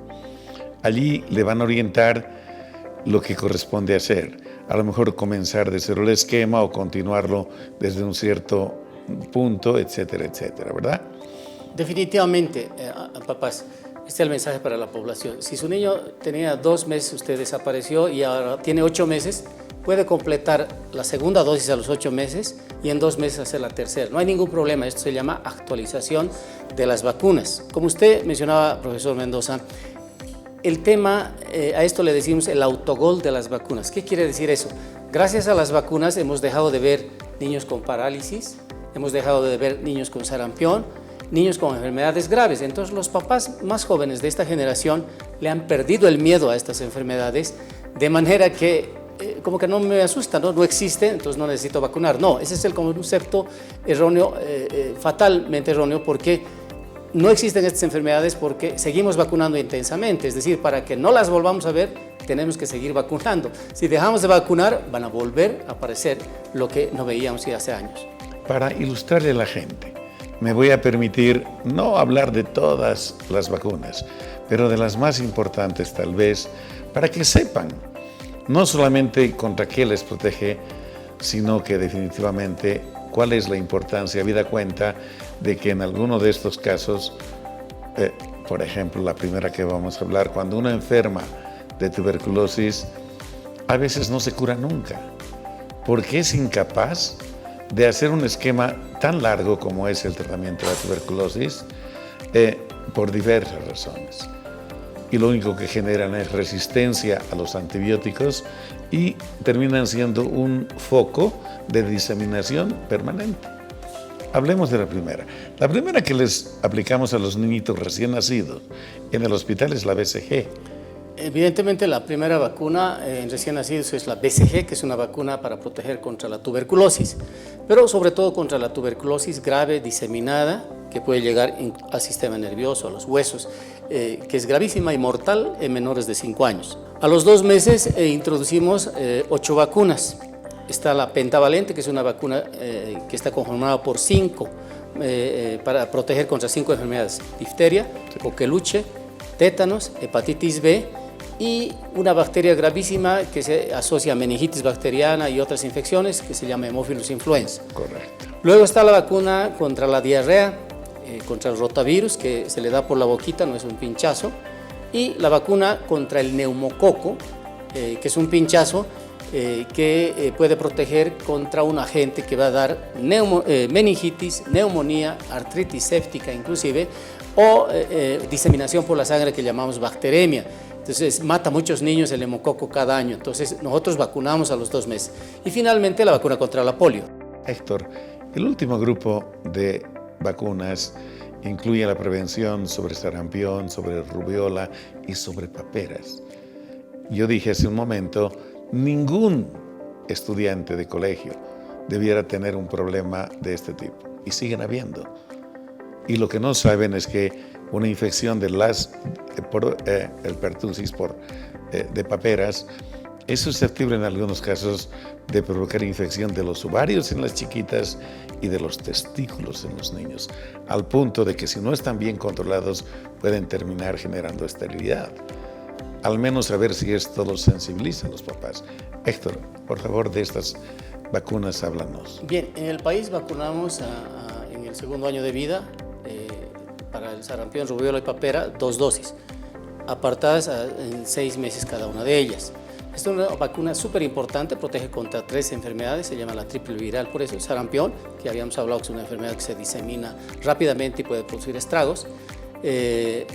allí le van a orientar lo que corresponde hacer. A lo mejor comenzar de cero el esquema o continuarlo desde un cierto punto, etcétera, etcétera, ¿verdad? Definitivamente, papás, este es el mensaje para la población. Si su niño tenía 2 meses, usted desapareció y ahora tiene 8 meses, puede completar la segunda dosis a los 8 meses y en 2 meses hacer la tercera. No hay ningún problema, esto se llama actualización de las vacunas. Como usted mencionaba, profesor Mendoza, el tema, a esto le decimos el autogol de las vacunas. ¿Qué quiere decir eso? Gracias a las vacunas hemos dejado de ver niños con parálisis, hemos dejado de ver niños con sarampión, niños con enfermedades graves. Entonces los papás más jóvenes de esta generación le han perdido el miedo a estas enfermedades, de manera que como que no me asusta, no existe, entonces no necesito vacunar. No, ese es el concepto erróneo, fatalmente erróneo, porque no existen estas enfermedades porque seguimos vacunando intensamente. Es decir, para que no las volvamos a ver, tenemos que seguir vacunando. Si dejamos de vacunar, van a volver a aparecer lo que no veíamos hace años. Para ilustrarle a la gente, me voy a permitir no hablar de todas las vacunas, pero de las más importantes tal vez, para que sepan no solamente contra qué les protege, sino que definitivamente cuál es la importancia, habida cuenta de que en alguno de estos casos, por ejemplo, la primera que vamos a hablar, cuando uno enferma de tuberculosis, a veces no se cura nunca, porque es incapaz de hacer un esquema tan largo como es el tratamiento de la tuberculosis, por diversas razones. Y lo único que generan es resistencia a los antibióticos y terminan siendo un foco de diseminación permanente. Hablemos de la primera. La primera que les aplicamos a los niñitos recién nacidos en el hospital es la BCG. Evidentemente la primera vacuna en recién nacidos es la BCG, que es una vacuna para proteger contra la tuberculosis, pero sobre todo contra la tuberculosis grave diseminada, que puede llegar al sistema nervioso, a los huesos, que es gravísima y mortal en menores de 5 años. A los 2 meses introducimos 8 vacunas. Está la pentavalente, que es una vacuna que está conformada por 5, para proteger contra 5 enfermedades: difteria, coqueluche, tétanos, hepatitis B y una bacteria gravísima que se asocia a meningitis bacteriana y otras infecciones, que se llama Haemophilus influenza. Correcto. Luego está la vacuna contra la diarrea, contra el rotavirus, que se le da por la boquita, no es un pinchazo, y la vacuna contra el neumococo, que es un pinchazo que puede proteger contra un agente que va a dar meningitis, neumonía, artritis séptica inclusive, o diseminación por la sangre que llamamos bacteremia. Entonces mata a muchos niños el neumococo cada año. Entonces nosotros vacunamos a los 2 meses. Y finalmente la vacuna contra la polio. Héctor, el último grupo de vacunas incluye la prevención sobre sarampión, sobre rubiola y sobre paperas. Yo dije hace un momento, ningún estudiante de colegio debiera tener un problema de este tipo, y siguen habiendo. Y lo que no saben es que una infección de el pertussis de paperas es susceptible en algunos casos de provocar infección de los ovarios en las chiquitas y de los testículos en los niños, al punto de que si no están bien controlados pueden terminar generando esterilidad. Al menos a ver si esto los sensibiliza a los papás. Héctor, por favor, de estas vacunas háblanos. Bien, en el país vacunamos en el 2.º año de vida para el sarampión, rubiola y papera 2 dosis, apartadas en 6 meses cada una de ellas. Esta es una vacuna súper importante, protege contra 3 enfermedades, se llama la triple viral, por eso el sarampión, que habíamos hablado que es una enfermedad que se disemina rápidamente y puede producir estragos.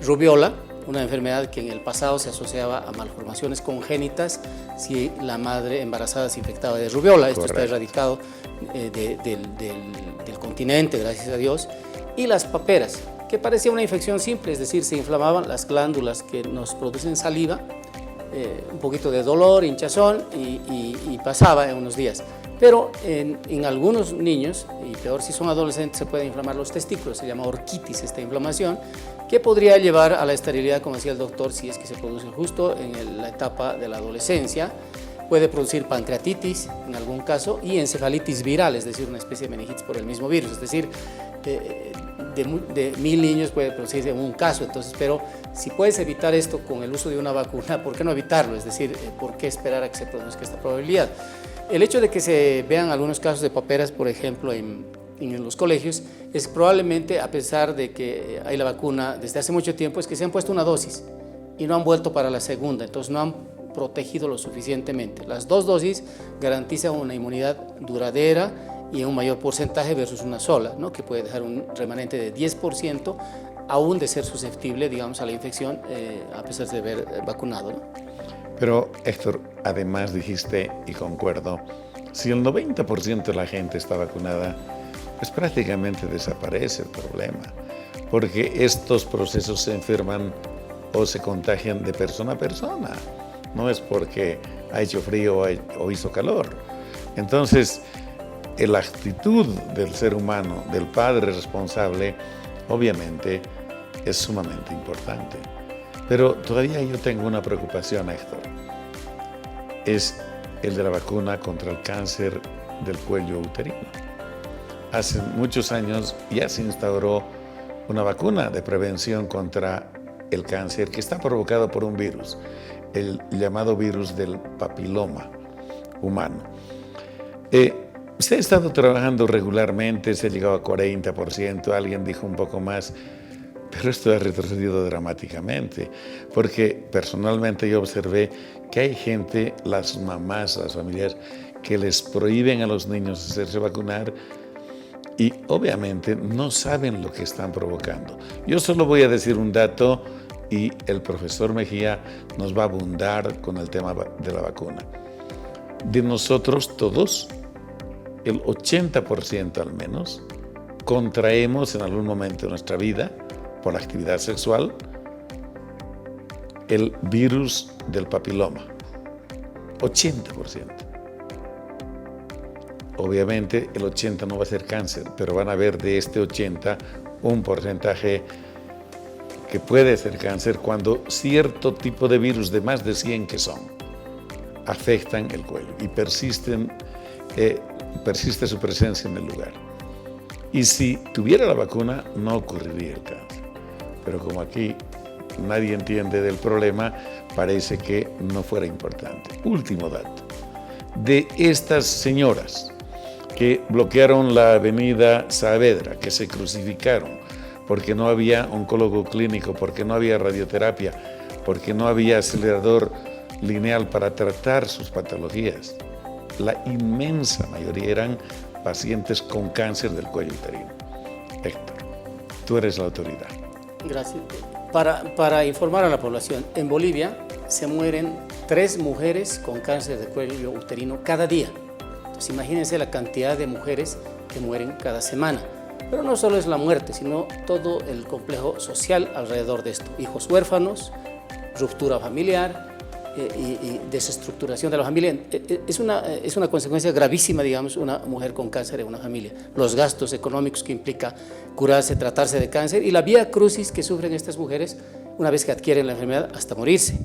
Rubiola, una enfermedad que en el pasado se asociaba a malformaciones congénitas si la madre embarazada se infectaba de rubiola. Esto está erradicado del continente, gracias a Dios. Y las paperas, que parecía una infección simple, es decir, se inflamaban las glándulas que nos producen saliva, un poquito de dolor, hinchazón y pasaba en unos días. Pero en algunos niños, y peor si son adolescentes, se pueden inflamar los testículos, se llama orquitis esta inflamación, que podría llevar a la esterilidad, como decía el doctor, si es que se produce justo en la etapa de la adolescencia. Puede producir pancreatitis en algún caso y encefalitis viral, es decir, una especie de meningitis por el mismo virus. Es decir, de 1000 niños puede producirse un caso. Entonces, pero si puedes evitar esto con el uso de una vacuna, ¿por qué no evitarlo? Es decir, ¿por qué esperar a que se produzca esta probabilidad? El hecho de que se vean algunos casos de paperas, por ejemplo, en los colegios, es probablemente, a pesar de que hay la vacuna desde hace mucho tiempo, es que se han puesto una dosis y no han vuelto para la segunda, entonces no han protegido lo suficientemente. Las 2 dosis garantizan una inmunidad duradera y en un mayor porcentaje versus una sola, ¿no? Que puede dejar un remanente de 10%, aún de ser susceptible, digamos, a la infección, a pesar de haber vacunado, ¿no? Pero, Héctor, además dijiste, y concuerdo, si el 90% de la gente está vacunada, pues prácticamente desaparece el problema, porque estos procesos se enferman o se contagian de persona a persona. No es porque ha hecho frío o hizo calor. Entonces, la actitud del ser humano, del padre responsable, obviamente es sumamente importante. Pero todavía yo tengo una preocupación, Héctor. Es el de la vacuna contra el cáncer del cuello uterino. Hace muchos años ya se instauró una vacuna de prevención contra el cáncer que está provocado por un virus, el llamado virus del papiloma humano. Se ha estado trabajando regularmente, se ha llegado a 40%, alguien dijo un poco más, pero esto ha retrocedido dramáticamente, porque personalmente yo observé que hay gente, las mamás, las familias, que les prohíben a los niños hacerse vacunar y obviamente no saben lo que están provocando. Yo solo voy a decir un dato y el profesor Mejía nos va a abundar con el tema de la vacuna. De nosotros todos, el 80% al menos, contraemos en algún momento de nuestra vida, por la actividad sexual, el virus del papiloma. 80%. Obviamente el 80 no va a ser cáncer, pero van a haber de este 80 un porcentaje que puede ser cáncer cuando cierto tipo de virus, de más de 100 que son, afectan el cuello y persiste su presencia en el lugar. Y si tuviera la vacuna, no ocurriría el cáncer. Pero como aquí nadie entiende del problema, parece que no fuera importante. Último dato. De estas señoras que bloquearon la avenida Saavedra, que se crucificaron porque no había oncólogo clínico, porque no había radioterapia, porque no había acelerador lineal para tratar sus patologías, la inmensa mayoría eran pacientes con cáncer del cuello uterino. Héctor, tú eres la autoridad. Gracias. Para informar a la población, en Bolivia se mueren 3 mujeres con cáncer de cuello uterino cada día. Entonces imagínense la cantidad de mujeres que mueren cada semana. Pero no solo es la muerte, sino todo el complejo social alrededor de esto. Hijos huérfanos, ruptura familiar y desestructuración de la familia. Es una consecuencia gravísima, digamos, una mujer con cáncer en una familia. Los gastos económicos que implica curarse, tratarse de cáncer y la vía crucis que sufren estas mujeres una vez que adquieren la enfermedad hasta morirse.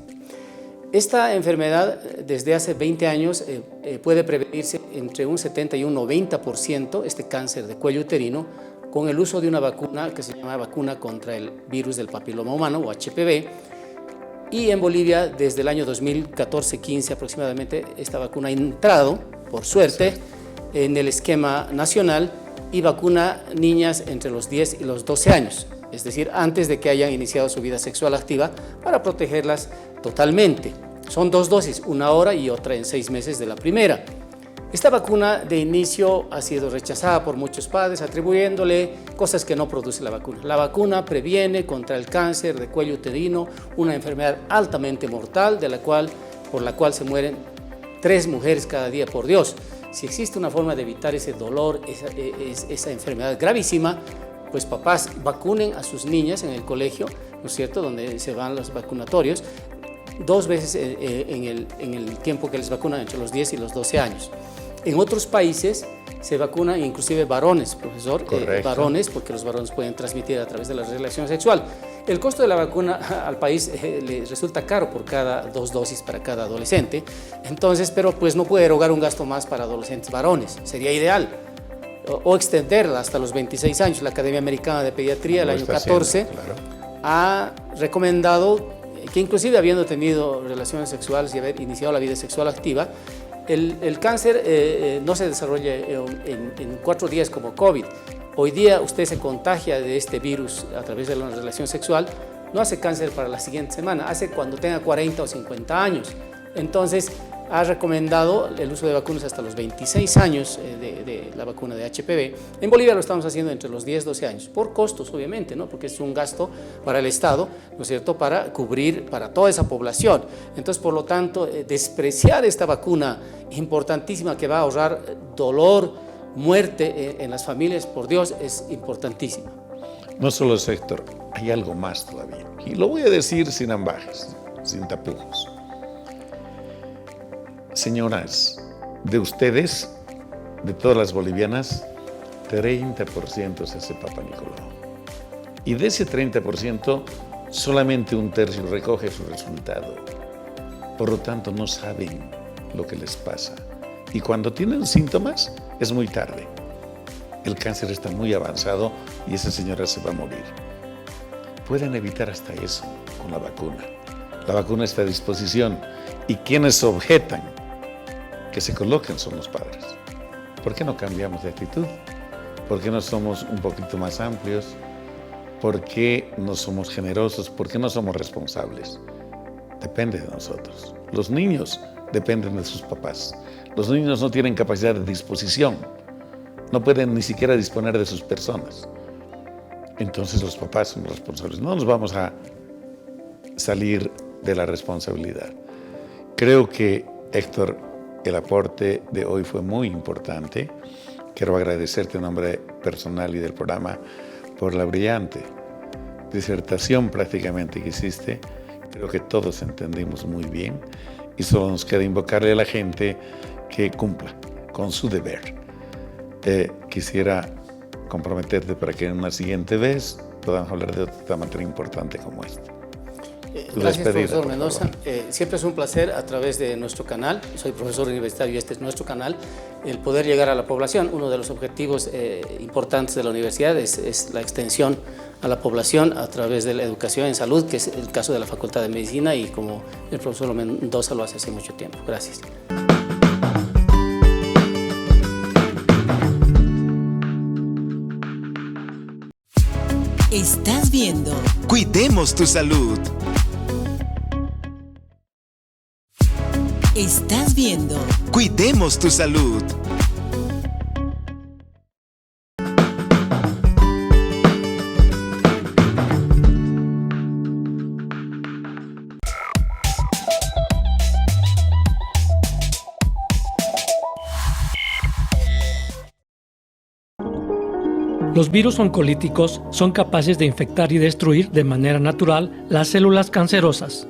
Esta enfermedad desde hace 20 años puede prevenirse entre un 70 y un 90%, este cáncer de cuello uterino, con el uso de una vacuna que se llama vacuna contra el virus del papiloma humano o HPV. Y en Bolivia, desde el año 2014-15 aproximadamente, esta vacuna ha entrado, por suerte, en el esquema nacional y vacuna niñas entre los 10 y los 12 años, es decir, antes de que hayan iniciado su vida sexual activa, para protegerlas totalmente. Son 2 dosis, una ahora y otra en 6 meses de la primera. Esta vacuna de inicio ha sido rechazada por muchos padres, atribuyéndole cosas que no produce la vacuna. La vacuna previene contra el cáncer de cuello uterino, una enfermedad altamente mortal, por la cual se mueren 3 mujeres cada día, por Dios. Si existe una forma de evitar ese dolor, esa enfermedad gravísima, pues papás vacunen a sus niñas en el colegio, ¿no es cierto?, donde se van los vacunatorios, 2 veces en el tiempo que les vacunan, entre los 10 y los 12 años. En otros países se vacunan inclusive varones, profesor, varones, porque los varones pueden transmitir a través de la relación sexual. El costo de la vacuna al país le resulta caro por cada 2 dosis para cada adolescente, entonces, pero pues no puede erogar un gasto más para adolescentes varones, sería ideal. o extenderla hasta los 26 años. La Academia Americana de Pediatría el año 14 ha recomendado que inclusive habiendo tenido relaciones sexuales y haber iniciado la vida sexual activa, el cáncer no se desarrolla en 4 días como COVID. Hoy día usted se contagia de este virus a través de la relación sexual, no hace cáncer para la siguiente semana, hace cuando tenga 40 o 50 años. Entonces, ha recomendado el uso de vacunas hasta los 26 años de la vacuna de HPV. En Bolivia lo estamos haciendo entre los 10 y 12 años, por costos obviamente, ¿no? Porque es un gasto para el Estado, ¿no es cierto?, para cubrir para toda esa población. Entonces, por lo tanto, despreciar esta vacuna importantísima que va a ahorrar dolor, muerte en las familias, por Dios, es importantísima. No solo es Héctor, hay algo más todavía. Y lo voy a decir sin ambajes, sin tapujos. Señoras, de ustedes, de todas las bolivianas, 30% es ese Papa Nicolau. Y de ese 30%, solamente 1/3 recoge su resultado. Por lo tanto, no saben lo que les pasa. Y cuando tienen síntomas, es muy tarde. El cáncer está muy avanzado y esa señora se va a morir. Pueden evitar hasta eso con la vacuna. La vacuna está a disposición y quienes objetan que se coloquen son los padres. ¿Por qué no cambiamos de actitud? ¿Por qué no somos un poquito más amplios? ¿Por qué no somos generosos? ¿Por qué no somos responsables? Depende de nosotros. Los niños dependen de sus papás. Los niños no tienen capacidad de disposición. No pueden ni siquiera disponer de sus personas. Entonces los papás son responsables. No nos vamos a salir de la responsabilidad. Creo que, Héctor, el aporte de hoy fue muy importante. Quiero agradecerte en nombre personal y del programa por la brillante disertación prácticamente que hiciste. Creo que todos entendimos muy bien y solo nos queda invocarle a la gente que cumpla con su deber. Quisiera comprometerte para que en una siguiente vez podamos hablar de otro tema tan importante como este. Gracias, profesor Mendoza. Siempre es un placer a través de nuestro canal, soy profesor universitario y este es nuestro canal, el poder llegar a la población. Uno de los objetivos importantes de la universidad es la extensión a la población a través de la educación en salud, que es el caso de la Facultad de Medicina y como el profesor Mendoza lo hace mucho tiempo. Gracias. Estás viendo Cuidemos tu Salud. Estás viendo Cuidemos tu Salud. Los virus oncolíticos son capaces de infectar y destruir de manera natural las células cancerosas.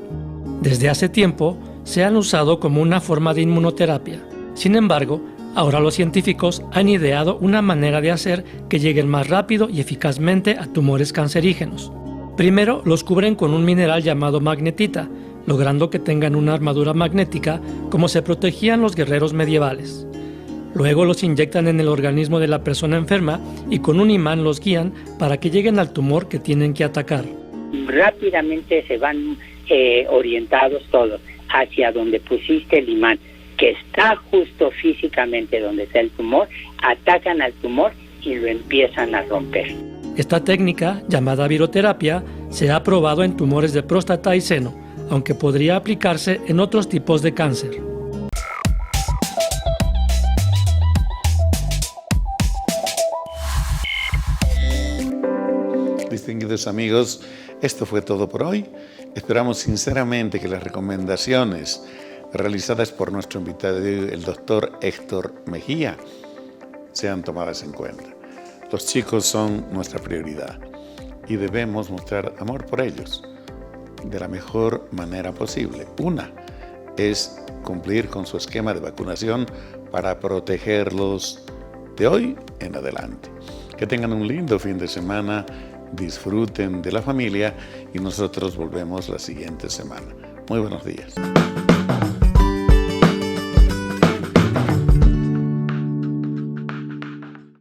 Desde hace tiempo, se han usado como una forma de inmunoterapia. Sin embargo, ahora los científicos han ideado una manera de hacer que lleguen más rápido y eficazmente a tumores cancerígenos. Primero, los cubren con un mineral llamado magnetita, logrando que tengan una armadura magnética como se protegían los guerreros medievales. Luego los inyectan en el organismo de la persona enferma y con un imán los guían para que lleguen al tumor que tienen que atacar. Rápidamente se van orientados todos hacia donde pusiste el imán, que está justo físicamente donde está el tumor, atacan al tumor y lo empiezan a romper. Esta técnica, llamada viroterapia, se ha probado en tumores de próstata y seno, aunque podría aplicarse en otros tipos de cáncer. Distinguidos amigos, esto fue todo por hoy. Esperamos sinceramente que las recomendaciones realizadas por nuestro invitado, el doctor Héctor Mejía, sean tomadas en cuenta. Los chicos son nuestra prioridad y debemos mostrar amor por ellos de la mejor manera posible. Una es cumplir con su esquema de vacunación para protegerlos de hoy en adelante. Que tengan un lindo fin de semana. Disfruten de la familia y nosotros volvemos la siguiente semana. Muy buenos días.